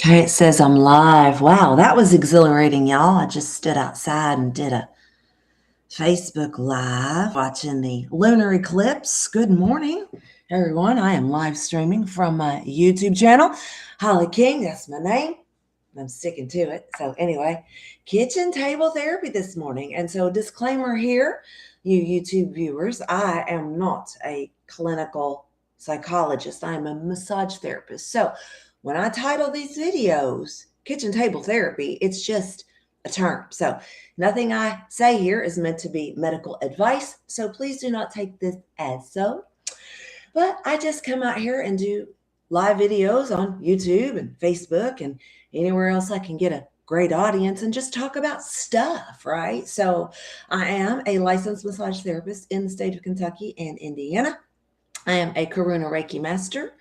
Okay, it says I'm live. Wow, that was exhilarating, y'all. I just stood outside and did a Facebook Live watching the lunar eclipse. Good morning, everyone. I am live streaming from my YouTube channel. Holly King, that's my name. I'm sticking to it. So, anyway, kitchen table therapy this morning. And so, disclaimer here, you YouTube viewers, I am not a clinical psychologist, I am a massage therapist. So, when I title these videos kitchen table therapy, it's just a term. So, nothing I say here is meant to be medical advice. So, please do not take this as so. But I just come out here and do live videos on YouTube and Facebook and anywhere else I can get a great audience and just talk about stuff, right? So I am a licensed massage therapist in the state of Kentucky and Indiana. I am a Karuna Reiki master.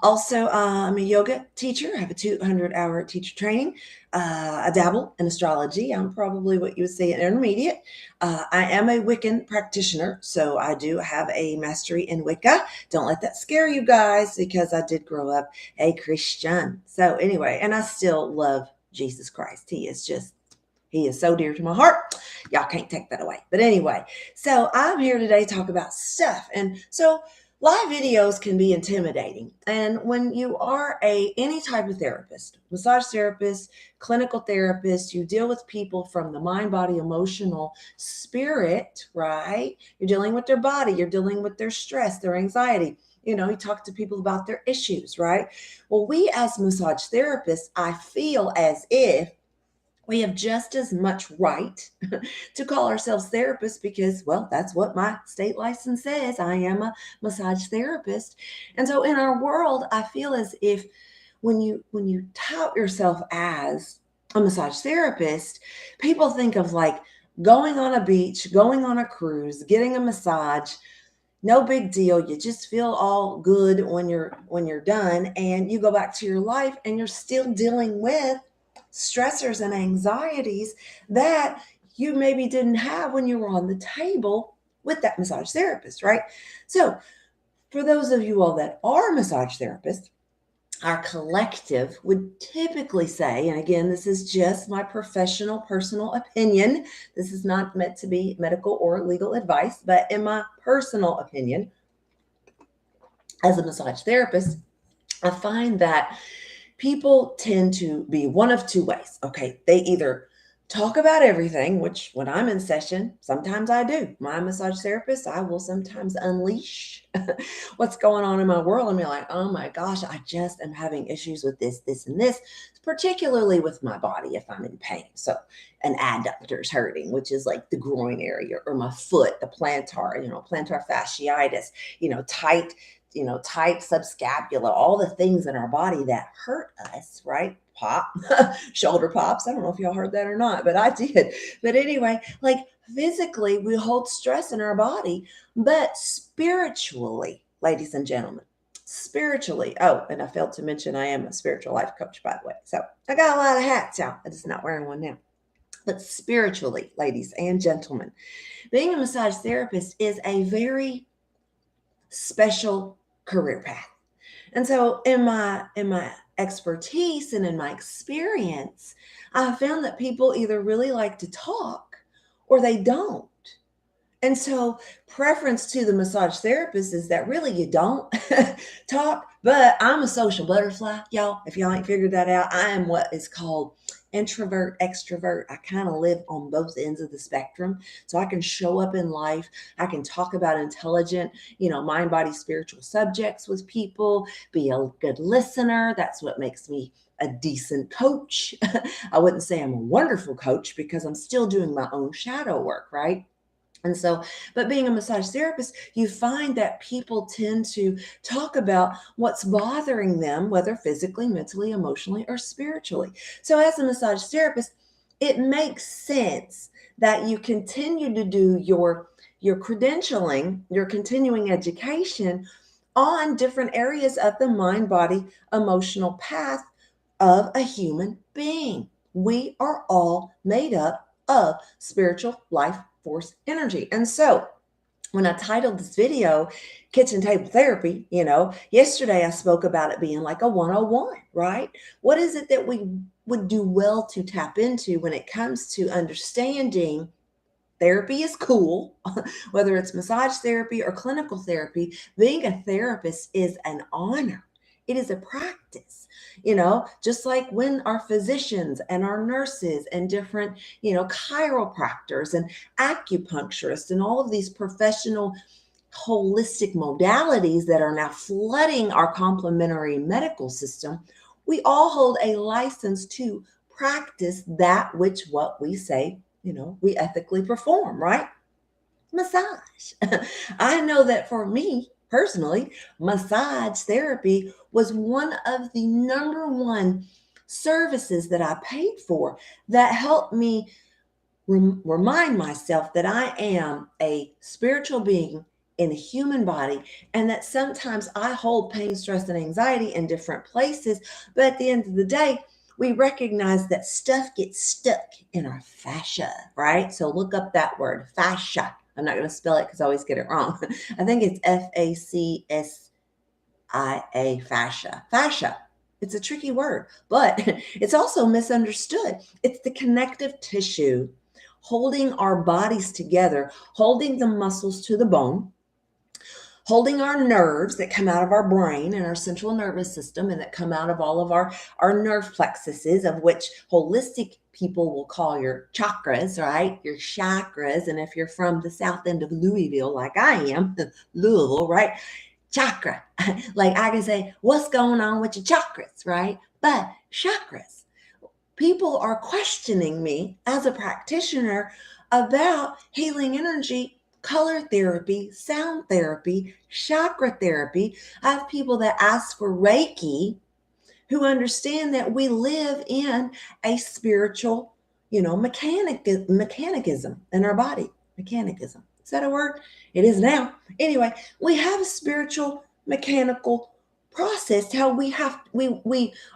Also, I'm a yoga teacher. I have a 200-hour teacher training. I dabble in astrology. I'm probably what you would say an intermediate. I am a Wiccan practitioner, so I do have a mastery in Wicca. Don't let that scare you guys because I did grow up a Christian. So anyway, and I still love Jesus Christ. He is so dear to my heart. Y'all can't take that away. But anyway, so I'm here today to talk about stuff. And so live videos can be intimidating. And when you are any type of therapist, massage therapist, clinical therapist, you deal with people from the mind, body, emotional, spirit, right? You're dealing with their body, you're dealing with their stress, their anxiety. You talk to people about their issues, right? Well, we as massage therapists, I feel as if we have just as much right to call ourselves therapists because, well, that's what my state license says. I am a massage therapist. And so in our world, I feel as if when you tout yourself as a massage therapist, people think of like going on a beach, going on a cruise, getting a massage. No big deal. You just feel all good when you're done and you go back to your life and you're still dealing with stressors and anxieties that you maybe didn't have when you were on the table with that massage therapist, right? So, for those of you all that are massage therapists, our collective would typically say, and again, this is just my professional, personal opinion. This is not meant to be medical or legal advice, but in my personal opinion, as a massage therapist, I find that people tend to be one of two ways. Okay. They either talk about everything, which when I'm in session, sometimes I do. My massage therapist, I will sometimes unleash what's going on in my world and be like, oh my gosh, I just am having issues with this, and this, particularly with my body if I'm in pain. So an adductor is hurting, which is like the groin area, or my foot, the plantar fasciitis, tight tight subscapula, all the things in our body that hurt us, right? Pop, shoulder pops. I don't know if y'all heard that or not, but I did. But anyway, like physically, we hold stress in our body, but spiritually, ladies and gentlemen, spiritually. Oh, and I failed to mention I am a spiritual life coach, by the way. So I got a lot of hats, y'all. I'm just not wearing one now. But spiritually, ladies and gentlemen, being a massage therapist is a very special career path. And so in my expertise and in my experience, I found that people either really like to talk or they don't. And so, preference to the massage therapist is that really you don't talk, but I'm a social butterfly, y'all. If y'all ain't figured that out, I am what is called introvert, extrovert. I kind of live on both ends of the spectrum. So I can show up in life. I can talk about intelligent, mind, body, spiritual subjects with people, be a good listener. That's what makes me a decent coach. I wouldn't say I'm a wonderful coach because I'm still doing my own shadow work, right? And so, but being a massage therapist, you find that people tend to talk about what's bothering them, whether physically, mentally, emotionally, or spiritually. So, as a massage therapist, it makes sense that you continue to do your credentialing, your continuing education on different areas of the mind, body, emotional path of a human being. We are all made up of spiritual life force energy. And so when I titled this video, Kitchen Table Therapy, yesterday I spoke about it being like a 101, right? What is it that we would do well to tap into when it comes to understanding therapy is cool, whether it's massage therapy or clinical therapy? Being a therapist is an honor. It is a practice, just like when our physicians and our nurses and different, chiropractors and acupuncturists and all of these professional holistic modalities that are now flooding our complementary medical system, we all hold a license to practice that which what we say, we ethically perform, right? Massage. I know that for me personally, massage therapy was one of the number one services that I paid for that helped me remind myself that I am a spiritual being in a human body, and that sometimes I hold pain, stress, and anxiety in different places. But at the end of the day, we recognize that stuff gets stuck in our fascia, right? So look up that word, fascia. I'm not going to spell it because I always get it wrong. I think it's FACSIA, fascia. Fascia. It's a tricky word, but it's also misunderstood. It's the connective tissue holding our bodies together, holding the muscles to the bone, holding our nerves that come out of our brain and our central nervous system and that come out of all of our nerve plexuses, of which holistic people will call your chakras, right? Your chakras. And if you're from the south end of Louisville, like I am, Louisville, right? Chakra. Like I can say, what's going on with your chakras, right? But chakras. People are questioning me as a practitioner about healing energy, color therapy, sound therapy, chakra therapy. I have people that ask for Reiki who understand that we live in a spiritual, mechanicism in our body. Mechanicism. Is that a word? It is now. Anyway, we have a spiritual mechanical process, how we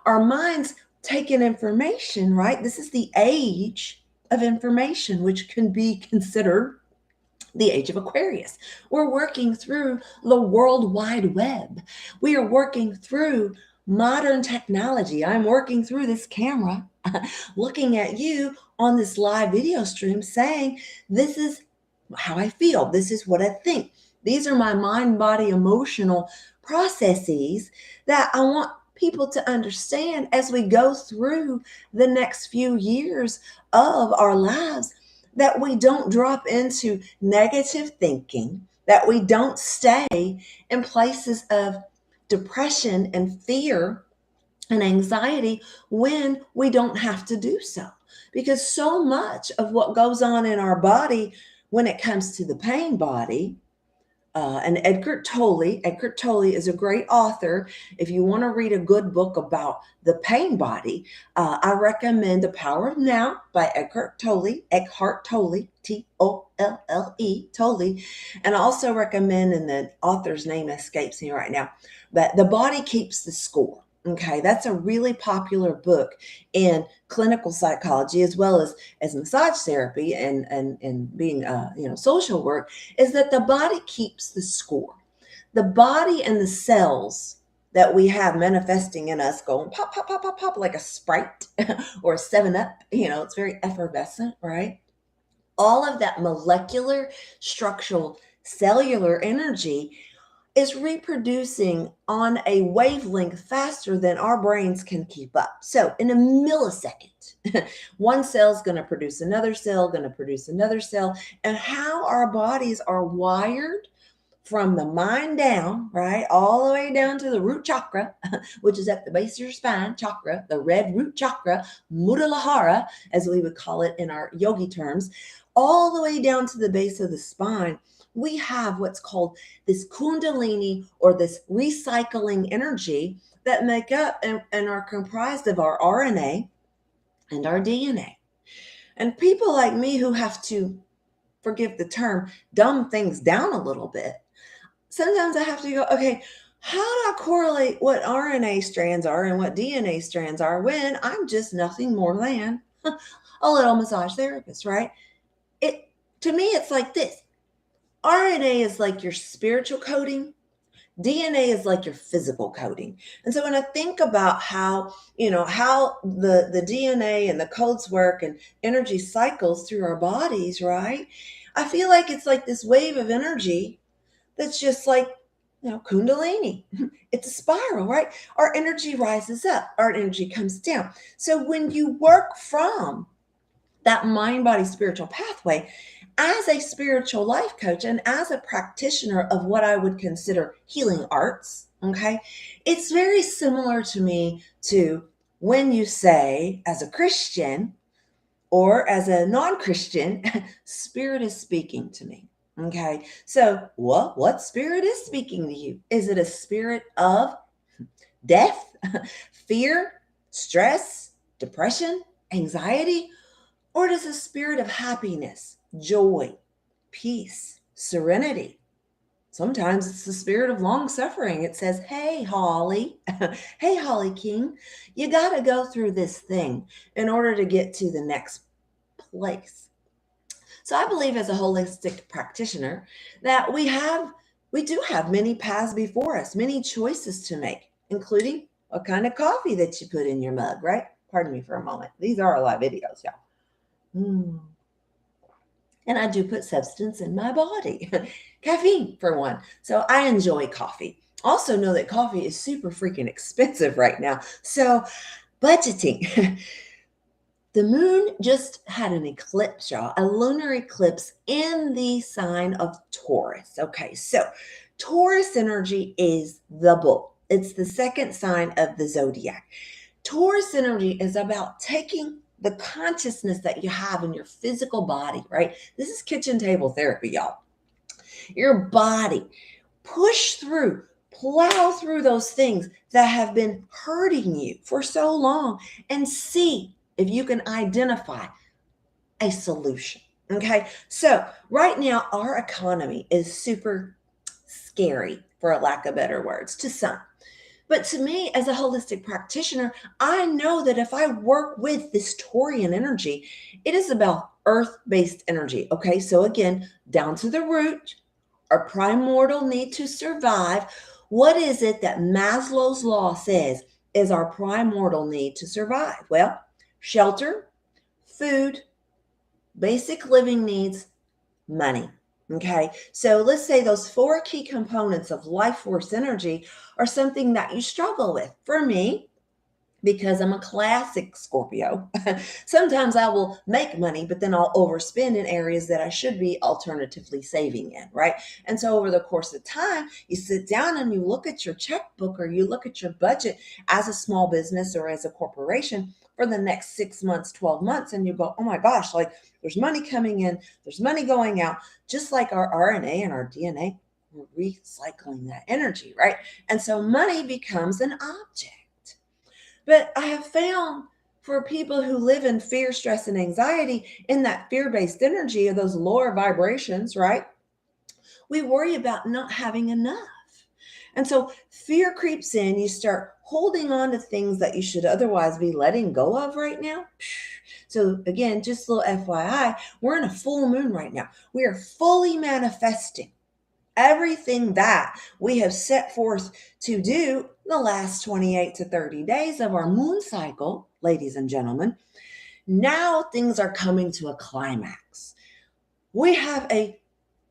our minds take in information, right? This is the age of information, which can be considered the age of Aquarius. We're working through the World Wide Web. We are working through modern technology. I'm working through this camera, looking at you on this live video stream, saying, this is how I feel. This is what I think. These are my mind, body, emotional processes that I want people to understand as we go through the next few years of our lives, that we don't drop into negative thinking, that we don't stay in places of depression and fear and anxiety when we don't have to do so. Because so much of what goes on in our body when it comes to the pain body, and Eckhart Tolle is a great author. If you want to read a good book about the pain body, I recommend The Power of Now by Eckhart Tolle, Tolle. Tolle. And I also recommend, and the author's name escapes me right now, but The Body Keeps the Score. Okay, that's a really popular book in clinical psychology as well as massage therapy and being social work, is that the body keeps the score. The body and the cells that we have manifesting in us going pop, pop, pop, pop, pop, like a Sprite or a 7-Up, it's very effervescent, right? All of that molecular, structural, cellular energy is reproducing on a wavelength faster than our brains can keep up. So in a millisecond, one cell is going to produce another cell, and how our bodies are wired from the mind down, right, all the way down to the root chakra, which is at the base of your spine, chakra, the red root chakra, Muladhara, as we would call it in our yogi terms, all the way down to the base of the spine. We have what's called this kundalini, or this recycling energy, that make up and are comprised of our RNA and our DNA. And people like me who have to, forgive the term, dumb things down a little bit, sometimes I have to go, okay, how do I correlate what RNA strands are and what DNA strands are when I'm just nothing more than a little massage therapist, right? To me, it's like this. RNA is like your spiritual coding. DNA is like your physical coding. And so when I think about how, how the DNA and the codes work and energy cycles through our bodies, right? I feel like it's like this wave of energy that's just like, Kundalini. It's a spiral, right? Our energy rises up, our energy comes down. So when you work from that mind body spiritual pathway, as a spiritual life coach and as a practitioner of what I would consider healing arts, okay, it's very similar to me to when you say, as a Christian or as a non-Christian, spirit is speaking to me. Okay, so what spirit is speaking to you? Is it a spirit of death, fear, stress, depression, anxiety? Or does a spirit of happiness, joy, peace, serenity? Sometimes it's the spirit of long suffering. It says, hey, Holly, hey, Holly King, you got to go through this thing in order to get to the next place. So I believe as a holistic practitioner that we do have many paths before us, many choices to make, including what kind of coffee that you put in your mug, right? Pardon me for a moment. These are live videos, y'all. And I do put substance in my body, caffeine for one. So I enjoy coffee. Also know that coffee is super freaking expensive right now. So budgeting. The moon just had an eclipse, y'all, a lunar eclipse in the sign of Taurus. Okay, so Taurus energy is the bull. It's the second sign of the zodiac. Taurus energy is about taking the consciousness that you have in your physical body, right? This is kitchen table therapy, y'all. Your body, push through, plow through those things that have been hurting you for so long and see if you can identify a solution. Okay. So right now, our economy is super scary, for a lack of better words, to some. But to me, as a holistic practitioner, I know that if I work with this Taurian energy, it is about earth-based energy. Okay, so again, down to the root, our primordial need to survive. What is it that Maslow's law says is our primordial need to survive? Well, shelter, food, basic living needs, money. Okay, so let's say those four key components of life force energy are something that you struggle with. For me, because I'm a classic Scorpio, sometimes I will make money, but then I'll overspend in areas that I should be alternatively saving in, right? And so over the course of time, you sit down and you look at your checkbook or you look at your budget as a small business or as a corporation for the next 6 months, 12 months, and you go, oh my gosh, like there's money coming in, there's money going out, just like our RNA and our DNA, we're recycling that energy, right? And so money becomes an object. But I have found for people who live in fear, stress, and anxiety, in that fear-based energy of those lower vibrations, right? We worry about not having enough. And so fear creeps in. You start holding on to things that you should otherwise be letting go of right now. So again, just a little FYI, we're in a full moon right now. We are fully manifesting everything that we have set forth to do the last 28 to 30 days of our moon cycle, ladies and gentlemen. Now things are coming to a climax. We have a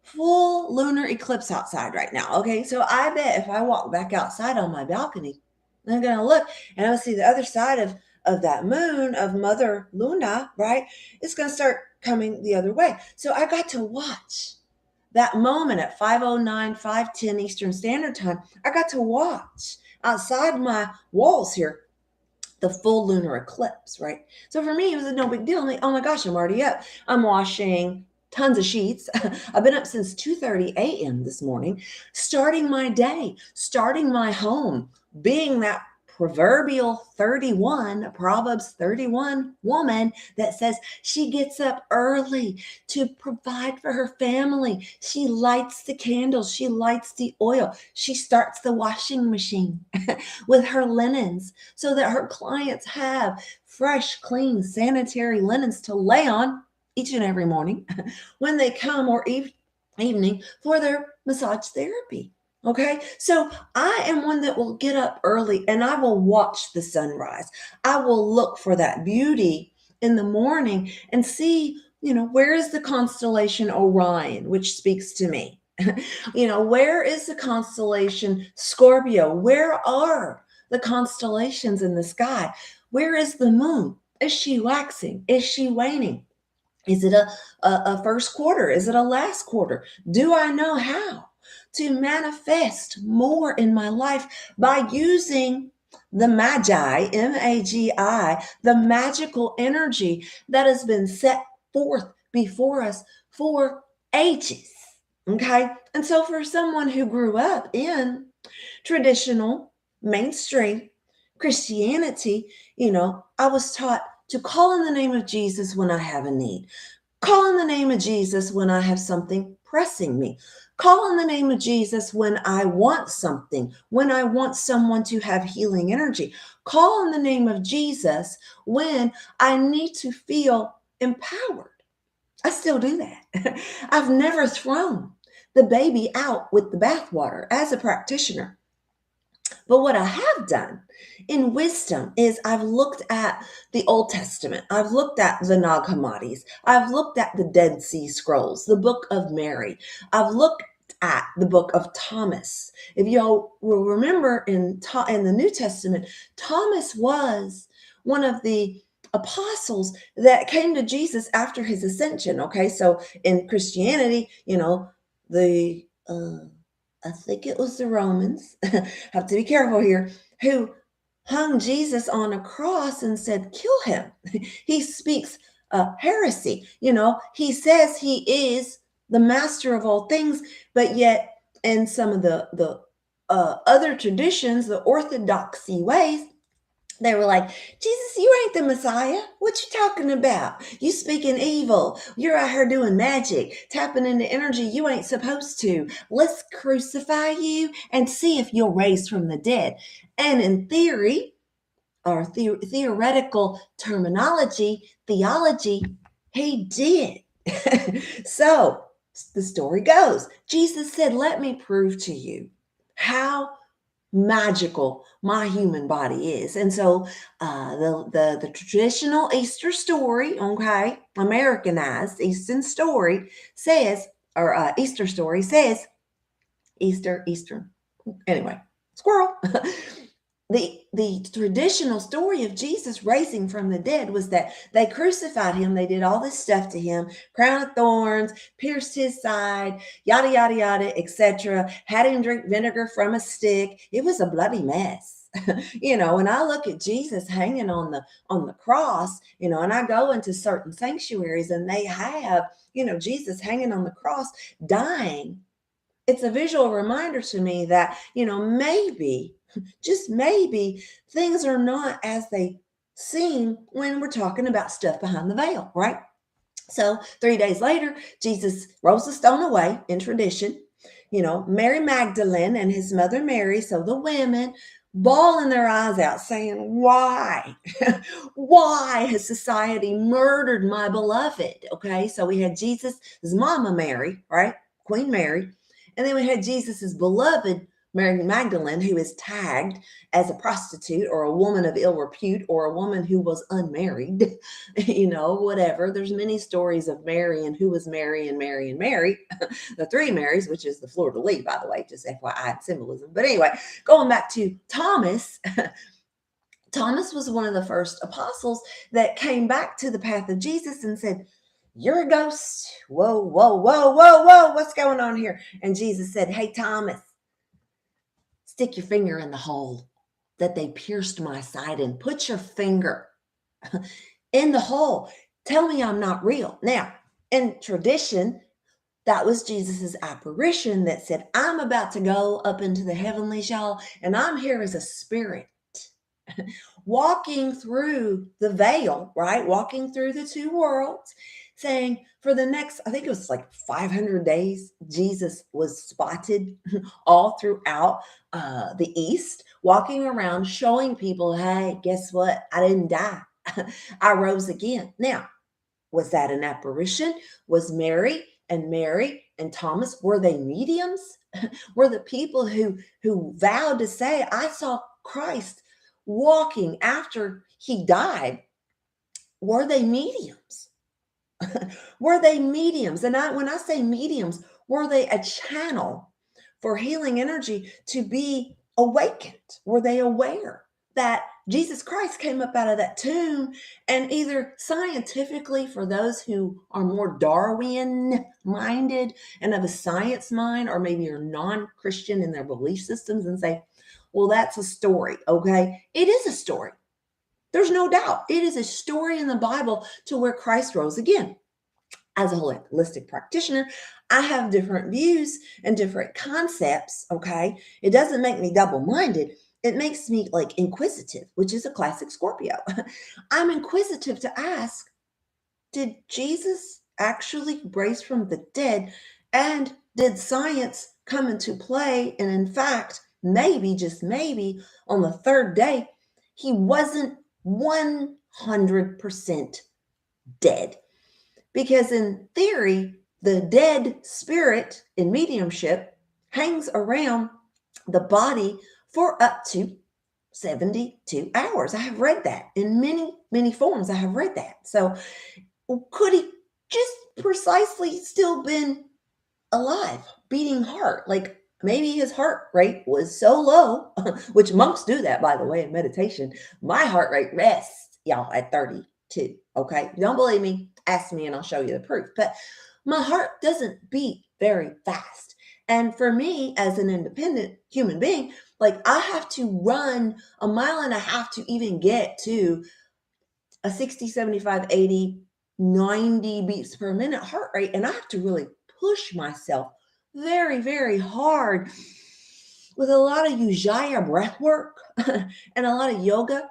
full lunar eclipse outside right now. Okay, so I bet if I walk back outside on my balcony, I'm going to look and I'll see the other side of that moon, of Mother Luna, right? It's going to start coming the other way. So I got to watch that moment at 5:09, 5:10 Eastern Standard Time. I got to watch outside my walls here the full lunar eclipse, right? So for me, it was no big deal. I'm like, oh my gosh, I'm already up. I'm washing tons of sheets. I've been up since 2:30 a.m. this morning, starting my day, starting my home, being that proverbial Proverbs 31 woman that says she gets up early to provide for her family. She lights the candles, she lights the oil, she starts the washing machine with her linens so that her clients have fresh, clean, sanitary linens to lay on each and every morning when they come, or evening for their massage therapy. Okay, so I am one that will get up early and I will watch the sunrise. I will look for that beauty in the morning and see, where is the constellation Orion, which speaks to me? Where is the constellation Scorpio? Where are the constellations in the sky? Where is the moon? Is she waxing? Is she waning? Is it a first quarter? Is it a last quarter? Do I know how to manifest more in my life by using the magi, MAGI, the magical energy that has been set forth before us for ages? Okay. And so for someone who grew up in traditional, mainstream Christianity, I was taught to call in the name of Jesus when I have a need. Call in the name of Jesus when I have something pressing me. Call in the name of Jesus when I want something, when I want someone to have healing energy. Call in the name of Jesus when I need to feel empowered. I still do that. I've never thrown the baby out with the bathwater as a practitioner. But what I have done in wisdom is I've looked at the Old Testament. I've looked at the Nag Hammadis. I've looked at the Dead Sea Scrolls, the Book of Mary. I've looked at the Book of Thomas. If y'all will remember in the New Testament, Thomas was one of the apostles that came to Jesus after his ascension. Okay, so in Christianity, the I think it was the Romans, have to be careful here, who hung Jesus on a cross and said, kill him. He speaks heresy. He says he is the master of all things, but yet in some of the other traditions, the orthodoxy ways, they were like, Jesus, you ain't the Messiah. What you talking about? You speaking evil. You're out here doing magic, tapping into energy you ain't supposed to. Let's crucify you and see if you'll raise from the dead. And in theory, or theoretical terminology, theology, he did. So the story goes, Jesus said, let me prove to you how magical my human body is. And so the traditional Easter story, okay, Americanized Eastern story says, or Easter story says, Eastern. Anyway, squirrel. The traditional story of Jesus raising from the dead was that they crucified him. They did all this stuff to him, crown of thorns, pierced his side, yada, yada, yada, etc. Had him drink vinegar from a stick. It was a bloody mess. When I look at Jesus hanging on the cross, and I go into certain sanctuaries and they have, Jesus hanging on the cross, dying. It's a visual reminder to me that, maybe, just maybe, things are not as they seem when we're talking about stuff behind the veil, right? So 3 days later, Jesus rolls the stone away in tradition. Mary Magdalene and his mother Mary, so the women, bawling their eyes out saying, why? Why has society murdered my beloved? Okay, so we had Jesus, his mama Mary, right? Queen Mary. And then we had Jesus's beloved Mary Magdalene, who is tagged as a prostitute or a woman of ill repute or a woman who was unmarried, whatever. There's many stories of Mary and who was Mary and Mary and Mary, the three Marys, which is the fleur de lis, by the way, just FYI symbolism. But anyway, going back to Thomas, Thomas was one of the first apostles that came back to the path of Jesus and said, you're a ghost. Whoa, whoa, whoa, whoa, whoa. What's going on here? And Jesus said, hey, Thomas, stick your finger in the hole that they pierced my side in. Put your finger in the hole. Tell me I'm not real. Now, in tradition, that was Jesus's apparition that said, I'm about to go up into the heavenlies, y'all, and I'm here as a spirit. Walking through the veil, right? Walking through the two worlds, saying for the next, I think it was like 500 days, Jesus was spotted all throughout the East, walking around showing people, hey, guess what? I didn't die. I rose again. Now, was that an apparition? Was Mary and Mary and Thomas, were they mediums? Were the people who vowed to say, I saw Christ walking after he died, were they mediums? Were they mediums? And when I say mediums, were they a channel for healing energy to be awakened? Were they aware that Jesus Christ came up out of that tomb, and either scientifically, for those who are more Darwin minded and of a science mind, or maybe are non-Christian in their belief systems and say, well, that's a story. Okay. It is a story. There's no doubt. It is a story in the Bible to where Christ rose again. As a holistic practitioner, I have different views and different concepts. Okay. It doesn't make me double-minded. It makes me like inquisitive, which is a classic Scorpio. I'm inquisitive to ask, did Jesus actually rise from the dead? And did science come into play? And in fact, maybe, just maybe, on the third day, he wasn't 100% dead. Because in theory, the dead spirit in mediumship hangs around the body for up to 72 hours. I have read that in many, many forms. I have read that. So could he just precisely still been alive, beating heart? Like maybe his heart rate was so low, which monks do that, by the way, in meditation. My heart rate rests, y'all, at 32. Okay. If you don't believe me, ask me and I'll show you the proof. But my heart doesn't beat very fast. And for me, as an independent human being, like I have to run a mile and a half to even get to a 60, 75, 80, 90 beats per minute heart rate. And I have to really push myself very, very hard with a lot of Ujjayi breath work and a lot of yoga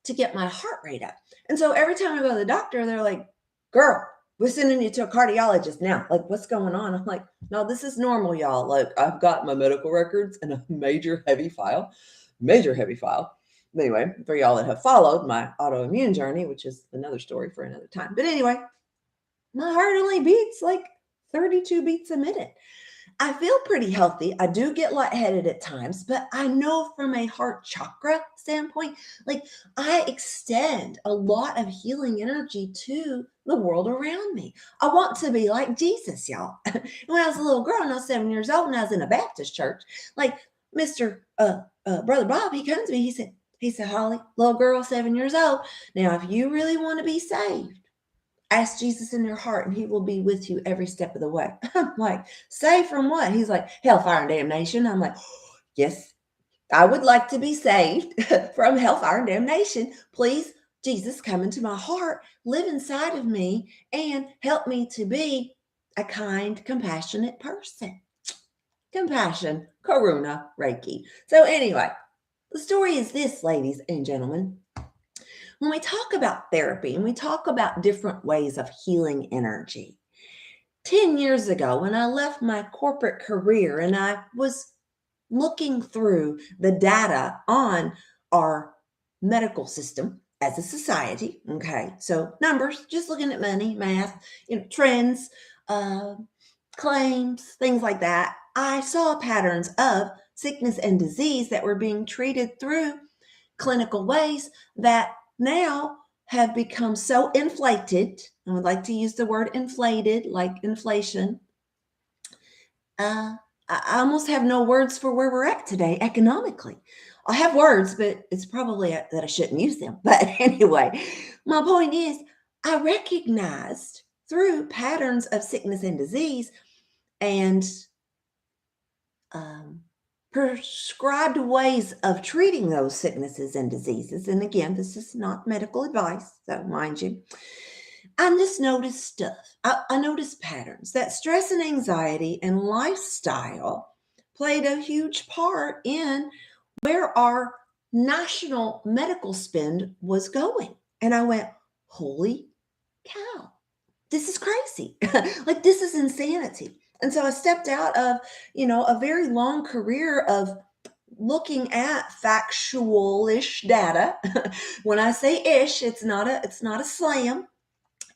to get my heart rate up. And so every time I go to the doctor, they're like, girl, we're sending you to a cardiologist now. Like, what's going on? I'm like, no, this is normal, y'all. Like, I've got my medical records in a major heavy file. Anyway, for y'all that have followed my autoimmune journey, which is another story for another time. But anyway, my heart only beats like 32 beats a minute. I feel pretty healthy. I do get lightheaded at times, but I know from a heart chakra standpoint, like I extend a lot of healing energy to the world around me. I want to be like Jesus, y'all. When I was a little girl and I was 7 years old and I was in a Baptist church, like Mr. Brother Bob, he comes to me, he said, Holly, little girl, 7 years old. Now, if you really want to be saved, ask Jesus in your heart and he will be with you every step of the way. I'm like, saved from what? He's like, hellfire and damnation. I'm like, yes, I would like to be saved from hellfire and damnation. Please, Jesus, come into my heart, live inside of me, and help me to be a kind, compassionate person. Compassion, Karuna, Reiki. So anyway, the story is this, ladies and gentlemen. When we talk about therapy and we talk about different ways of healing energy, 10 years ago, when I left my corporate career and I was looking through the data on our medical system as a society, okay, so numbers, just looking at money, math, trends, claims, things like that, I saw patterns of sickness and disease that were being treated through clinical ways that now have become so inflated. I would like to use the word inflated, like inflation. I almost have no words for where we're at today economically. I have words, but it's probably that I shouldn't use them. But anyway, my point is, I recognized through patterns of sickness and disease and prescribed ways of treating those sicknesses and diseases. And again, this is not medical advice, so mind you. I just noticed stuff. I noticed patterns that stress and anxiety and lifestyle played a huge part in where our national medical spend was going. And I went, holy cow, this is crazy. Like, this is insanity. And so I stepped out of, a very long career of looking at factual-ish data. When I say ish, it's not a slam.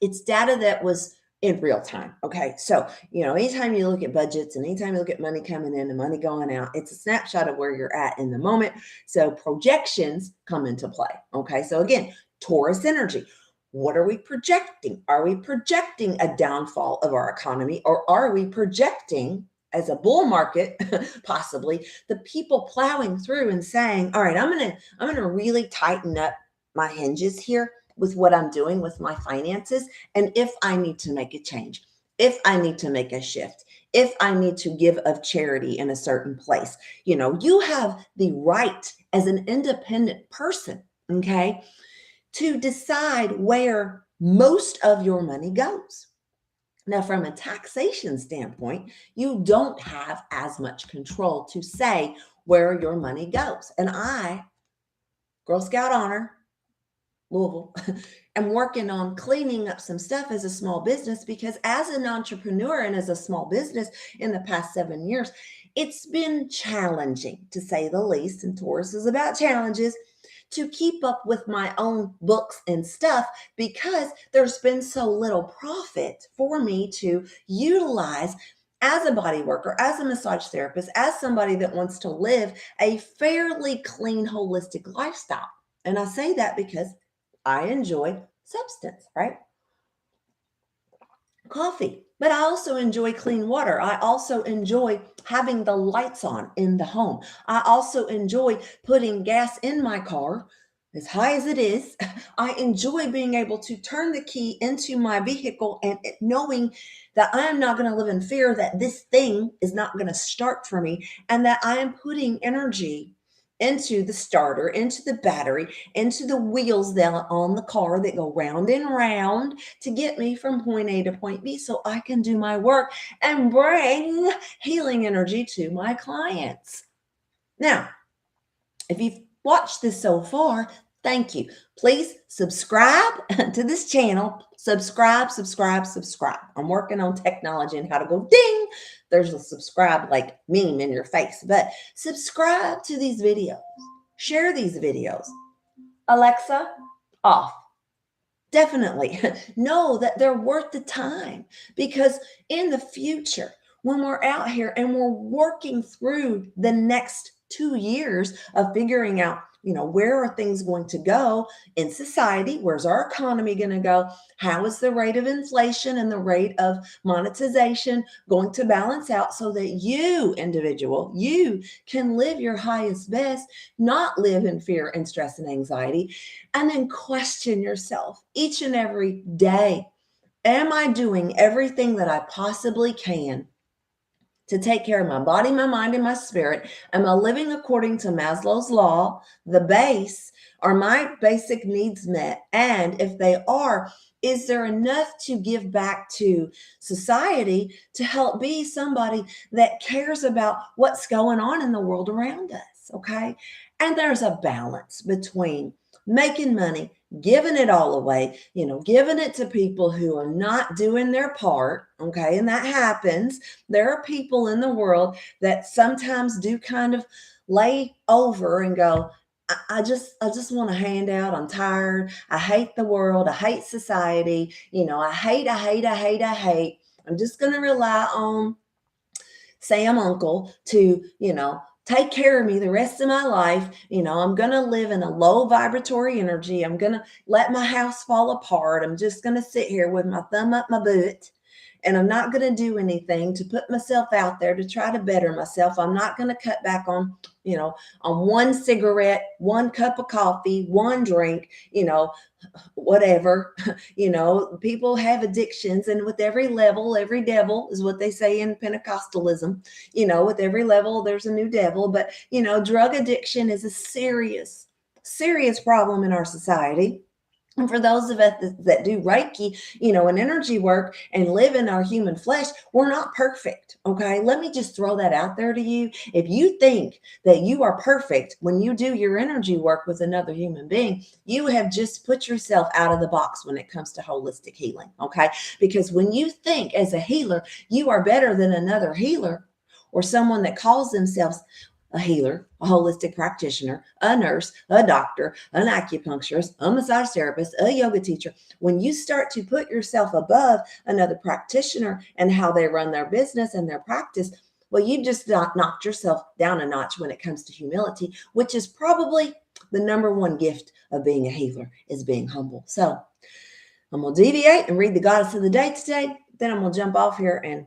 It's data that was in real time. Okay. So, anytime you look at budgets and anytime you look at money coming in and money going out, it's a snapshot of where you're at in the moment. So projections come into play. Okay. So again, Taurus energy. What are we projecting? Are we projecting a downfall of our economy, or are we projecting as a bull market, possibly the people plowing through and saying, all right, I'm gonna really tighten up my hinges here with what I'm doing with my finances. And if I need to make a change, if I need to make a shift, if I need to give of charity in a certain place, you have the right as an independent person, okay, to decide where most of your money goes. Now, from a taxation standpoint, you don't have as much control to say where your money goes. And I, Girl Scout Honor, Louisville, am working on cleaning up some stuff as a small business, because as an entrepreneur and as a small business in the past 7 years, it's been challenging to say the least. And Taurus is about challenges, to keep up with my own books and stuff, because there's been so little profit for me to utilize as a body worker, as a massage therapist, as somebody that wants to live a fairly clean, holistic lifestyle. And I say that because I enjoy substance, right? Coffee. But I also enjoy clean water. I also enjoy having the lights on in the home. I also enjoy putting gas in my car, as high as it is. I enjoy being able to turn the key into my vehicle and knowing that I am not going to live in fear that this thing is not going to start for me, and that I am putting energy into the starter, into the battery, into the wheels that are on the car that go round and round to get me from point A to point B, so I can do my work and bring healing energy to my clients. Now, if you've watched this so far, thank you. Please subscribe to this channel. Subscribe. I'm working on technology and how to go ding. There's a subscribe like meme in your face, but subscribe to these videos. Share these videos. Alexa, off. Definitely know that they're worth the time, because in the future, when we're out here and we're working through the next 2 years of figuring out, where are things going to go in society? Where's our economy going to go? How is the rate of inflation and the rate of monetization going to balance out, so that you, individual, you can live your highest best, not live in fear and stress and anxiety, and then question yourself each and every day. Am I doing everything that I possibly can to take care of my body, my mind, and my spirit? Am I living according to Maslow's law, the base? Are my basic needs met? And if they are, is there enough to give back to society to help be somebody that cares about what's going on in the world around us? Okay. And there's a balance between making money, giving it all away, giving it to people who are not doing their part. Okay. And that happens. There are people in the world that sometimes do kind of lay over and go, I just want to hand out. I'm tired. I hate the world. I hate society. I hate. I'm just going to rely on Sam Uncle to, take care of me the rest of my life. I'm going to live in a low vibratory energy. I'm going to let my house fall apart. I'm just going to sit here with my thumb up my butt, and I'm not going to do anything to put myself out there to try to better myself. I'm not going to cut back on, on one cigarette, one cup of coffee, one drink, whatever. People have addictions, and with every level, every devil is what they say in Pentecostalism. With every level, there's a new devil. But, drug addiction is a serious, serious problem in our society. And for those of us that do Reiki, and energy work and live in our human flesh, we're not perfect. Okay. Let me just throw that out there to you. If you think that you are perfect when you do your energy work with another human being, you have just put yourself out of the box when it comes to holistic healing. Okay. Because when you think as a healer, you are better than another healer or someone that calls themselves a healer, a holistic practitioner, a nurse, a doctor, an acupuncturist, a massage therapist, a yoga teacher. When you start to put yourself above another practitioner and how they run their business and their practice, well, you've just knocked yourself down a notch when it comes to humility, which is probably the number one gift of being a healer, is being humble. So I'm going to deviate and read the goddess of the day today. Then I'm going to jump off here and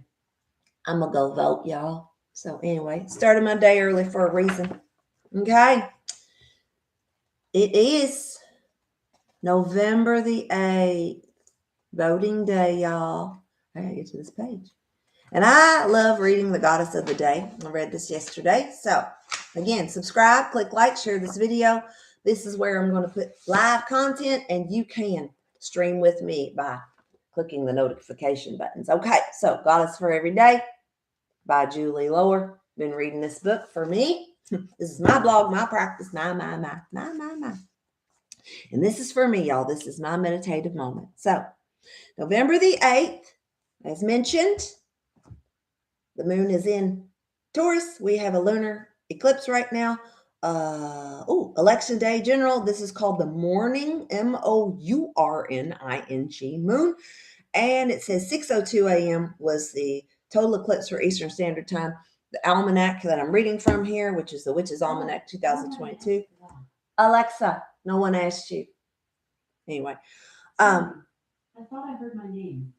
I'm going to go vote, y'all. So anyway, started my day early for a reason. Okay. It is November the 8th, voting day, y'all. I got to get to this page. And I love reading the goddess of the day. I read this yesterday. So again, subscribe, click like, share this video. This is where I'm going to put live content, and you can stream with me by clicking the notification buttons. Okay, so Goddess for Every Day by Julie Lower. Been reading this book for me. This is my blog, my practice, my. And this is for me, y'all. This is my meditative moment. So November the 8th, as mentioned, the moon is in Taurus. We have a lunar eclipse right now. Election day general. This is called the morning, MOURNING moon. And it says 6:02 a.m. was the total eclipse for Eastern Standard Time. The almanac that I'm reading from here, which is the Witch's Almanac 2022. Alexa, no one asked you. Anyway. I thought I heard my name.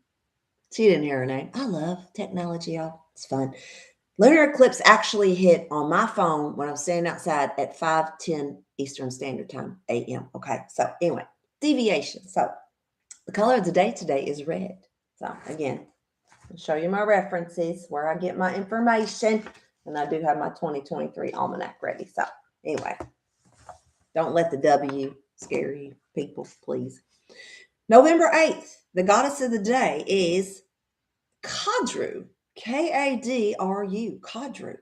She didn't hear her name. I love technology, y'all. It's fun. Lunar eclipse actually hit on my phone when I was standing outside at 5:10 Eastern Standard Time, a.m. Okay, so anyway, deviation. So the color of the day today is red. So again, I'll show you my references, where I get my information. And I do have my 2023 almanac ready. So anyway, don't let the W scare you, people, please. November 8th, the goddess of the day is Kadru. Kadru, Kadru.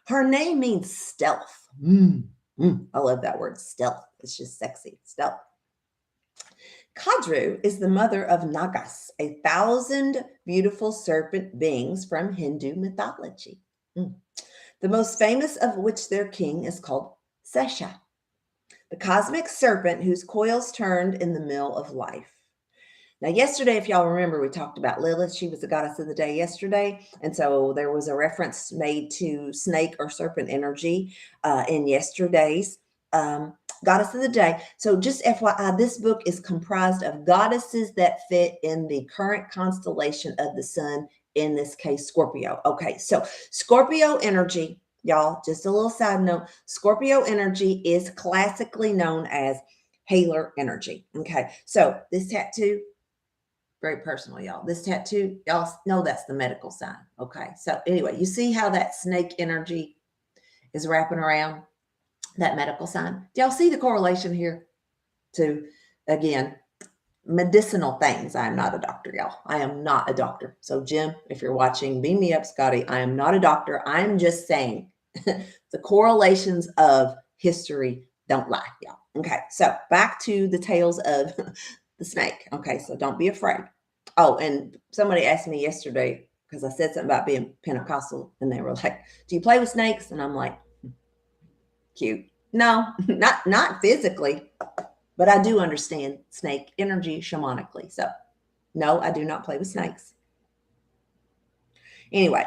Her name means stealth. I love that word, stealth. It's just sexy, stealth. Kadru is the mother of Nagas, 1,000 beautiful serpent beings from Hindu mythology. The most famous of which their king is called Sesha, the cosmic serpent whose coils turned in the mill of life. Now, yesterday, if y'all remember, we talked about Lilith. She was the goddess of the day yesterday. And so there was a reference made to snake or serpent energy in yesterday's goddess of the day. So just FYI, this book is comprised of goddesses that fit in the current constellation of the sun, in this case, Scorpio. Okay, so Scorpio energy, y'all, just a little side note, Scorpio energy is classically known as healer energy. Okay, so this tattoo, very personal, y'all. This tattoo, y'all know that's the medical sign. Okay. So anyway, you see how that snake energy is wrapping around that medical sign? Do y'all see the correlation here to, again, medicinal things? I am not a doctor, y'all. I am not a doctor. So Jim, if you're watching, beam me up, Scotty. I am not a doctor. I'm just saying the correlations of history don't lie, y'all. Okay. So back to the tales of the snake. Okay, so don't be afraid. Oh, and somebody asked me yesterday, because I said something about being Pentecostal, and they were like, do you play with snakes? And I'm like, cute. No, not physically, but I do understand snake energy shamanically. So no, I do not play with snakes. Anyway,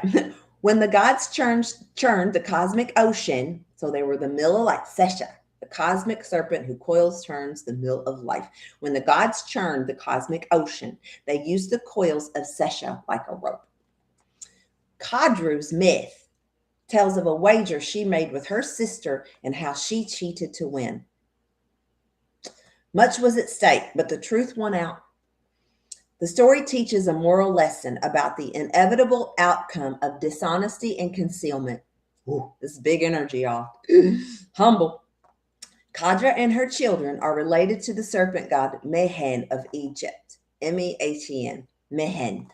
when the gods churned the cosmic ocean, so they were the mill of life, Sesha, the cosmic serpent who coils turns the mill of life. When the gods churned the cosmic ocean, they used the coils of Sesha like a rope. Kadru's myth tells of a wager she made with her sister and how she cheated to win. Much was at stake, but the truth won out. The story teaches a moral lesson about the inevitable outcome of dishonesty and concealment. Ooh, this is big energy, y'all. Humble. Kadra and her children are related to the serpent god Mehen of Egypt, Mehen, Mehen,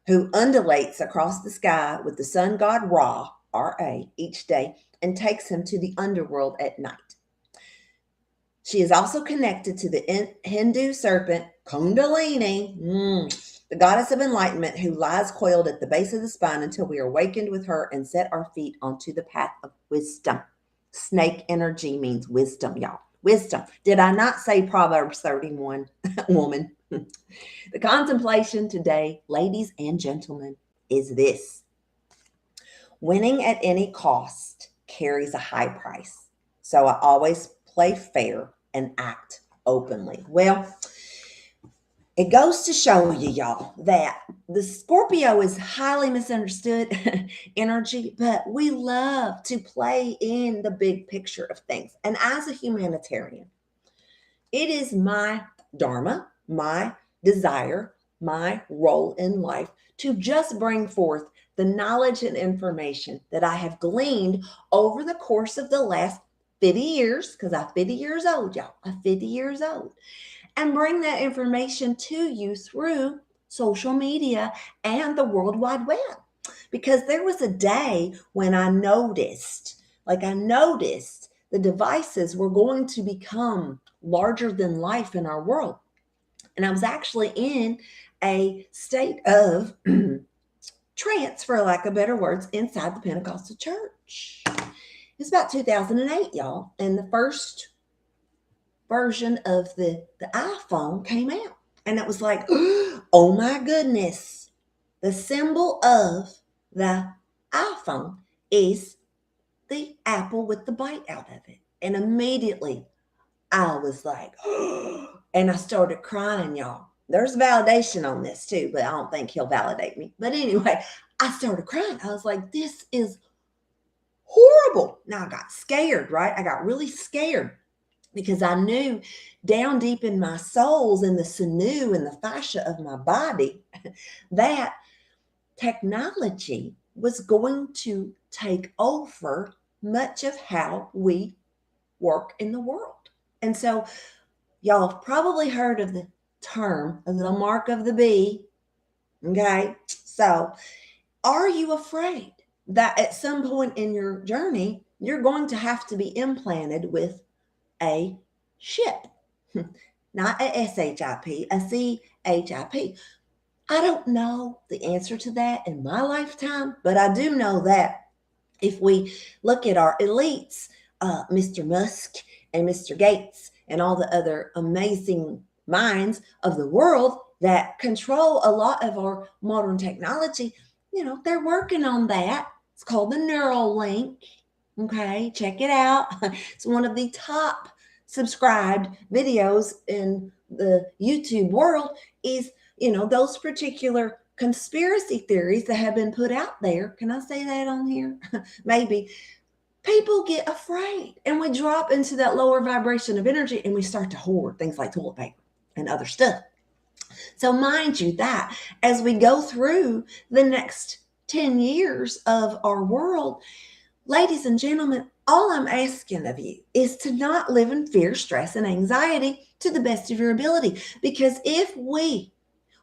who undulates across the sky with the sun god Ra, Ra, each day and takes him to the underworld at night. She is also connected to the Hindu serpent Kundalini, the goddess of enlightenment who lies coiled at the base of the spine until we are awakened with her and set our feet onto the path of wisdom. Snake energy means wisdom, y'all. Wisdom. Did I not say Proverbs 31, woman? The contemplation today, ladies and gentlemen, is this. Winning at any cost carries a high price. So I always play fair and act openly. Well, it goes to show you, y'all, that the Scorpio is highly misunderstood energy, but we love to play in the big picture of things. And as a humanitarian, it is my dharma, my desire, my role in life to just bring forth the knowledge and information that I have gleaned over the course of the last 50 years, because I'm 50 years old, y'all. I'm 50 years old. And bring that information to you through social media and the World Wide Web. Because there was a day when I noticed the devices were going to become larger than life in our world. And I was actually in a state of trance, for lack of better words, inside the Pentecostal church. It's about 2008, y'all. And the first version of the iPhone came out. And it was like, oh my goodness. The symbol of the iPhone is the apple with the bite out of it. And immediately I was like, and I started crying, y'all. There's validation on this too, but I don't think he'll validate me. But anyway, I started crying. I was like, this is horrible. Now I got scared, right? I got really scared because I knew down deep in my soles, in the sinew and the fascia of my body, that technology was going to take over much of how we work in the world. And so y'all have probably heard of the term, the mark of the bee. Okay. So are you afraid that at some point in your journey, you're going to have to be implanted with a ship? Not a SHIP, a CHIP. I don't know the answer to that in my lifetime, but I do know that if we look at our elites, Mr. Musk and Mr. Gates and all the other amazing minds of the world that control a lot of our modern technology, they're working on that. It's called the Neuralink. Okay, check it out. It's one of the top subscribed videos in the YouTube world is, those particular conspiracy theories that have been put out there. Can I say that on here? Maybe. People get afraid and we drop into that lower vibration of energy and we start to hoard things like toilet paper and other stuff. So mind you that as we go through the next 10 years of our world, ladies and gentlemen, all I'm asking of you is to not live in fear, stress, and anxiety to the best of your ability. Because if we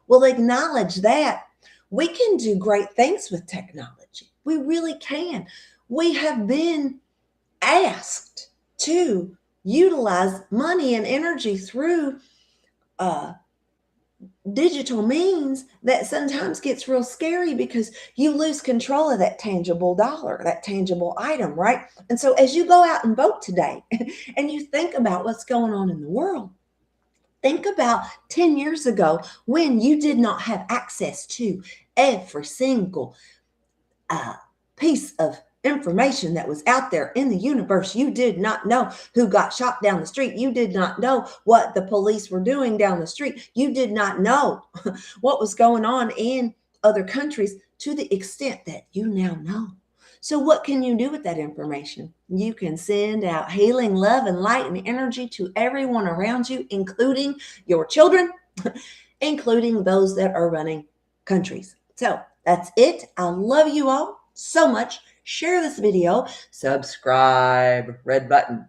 will acknowledge that, we can do great things with technology. We really can. We have been asked to utilize money and energy through digital means that sometimes gets real scary because you lose control of that tangible dollar, that tangible item, right? And so as you go out and vote today and you think about what's going on in the world, think about 10 years ago when you did not have access to every single piece of information that was out there in the universe. You did not know who got shot down the street. You did not know what the police were doing down the street. You did not know what was going on in other countries to the extent that you now know. So what can you do with that information? You can send out healing, love, and light and energy to everyone around you, including your children, including those that are running countries. So that's it. I love you all so much. Share this video, subscribe, red button.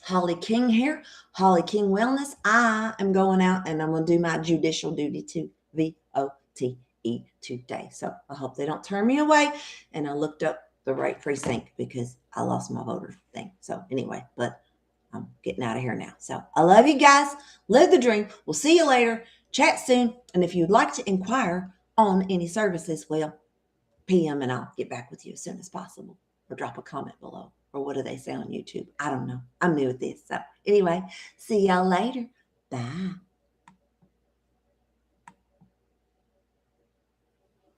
Holly King here, Holly King Wellness. I am going out and I'm going to do my judicial duty to VOTE today. So I hope they don't turn me away. And I looked up the right precinct because I lost my voter thing. So anyway, but I'm getting out of here now. So I love you guys. Live the dream. We'll see you later. Chat soon. And if you'd like to inquire on any services, well, PM and I'll get back with you as soon as possible, or drop a comment below. Or what do they say on YouTube? I don't know. I'm new at this. So anyway, see y'all later. Bye.